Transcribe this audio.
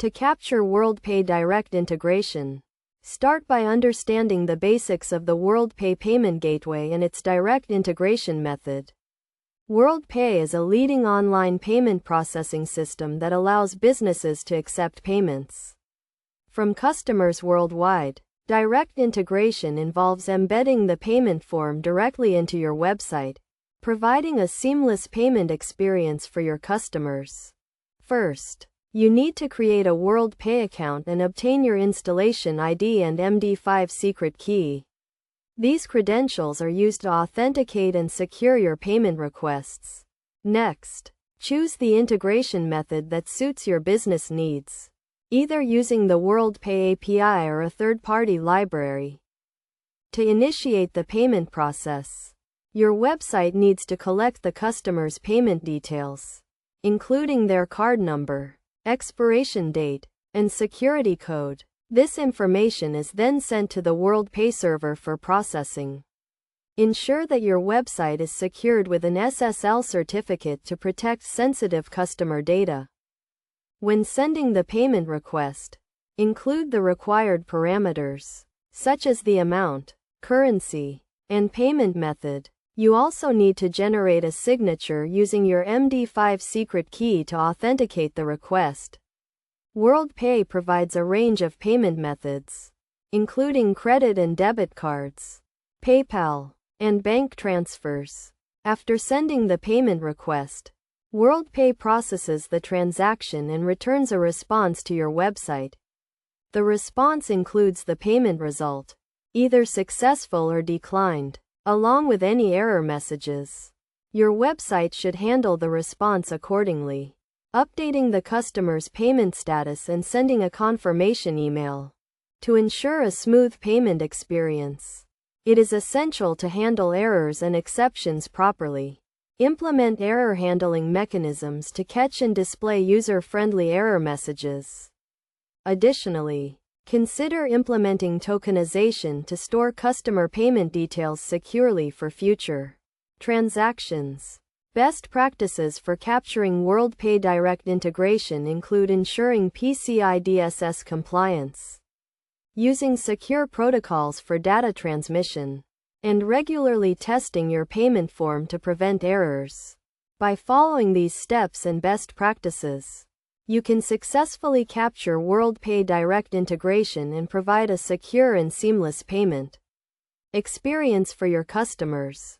To capture WorldPay direct integration, start by understanding the basics of the WorldPay payment gateway and its direct integration method. WorldPay is a leading online payment processing system that allows businesses to accept payments from customers worldwide. Direct integration involves embedding the payment form directly into your website, providing a seamless payment experience for your customers. First, you need to create a WorldPay account and obtain your installation ID and MD5 secret key. These credentials are used to authenticate and secure your payment requests. Next, choose the integration method that suits your business needs, either using the WorldPay API or a third-party library. To initiate the payment process, your website needs to collect the customer's payment details, including their card number, expiration date, and security code. This information is then sent to the WorldPay server for processing. Ensure that your website is secured with an SSL certificate to protect sensitive customer data. When sending the payment request, include the required parameters, such as the amount, currency, and payment method. You also need to generate a signature using your MD5 secret key to authenticate the request. WorldPay provides a range of payment methods, including credit and debit cards, PayPal, and bank transfers. After sending the payment request, WorldPay processes the transaction and returns a response to your website. The response includes the payment result, either successful or declined, along with any error messages. Your website should handle the response accordingly, updating the customer's payment status and sending a confirmation email. To ensure a smooth payment experience, it is essential to handle errors and exceptions properly. Implement error handling mechanisms to catch and display user-friendly error messages. Additionally, consider implementing tokenization to store customer payment details securely for future transactions. Best practices for capturing WorldPay direct integration include ensuring PCI DSS compliance, using secure protocols for data transmission, and regularly testing your payment form to prevent errors. By following these steps and best practices, you can successfully capture WorldPay direct integration and provide a secure and seamless payment experience for your customers.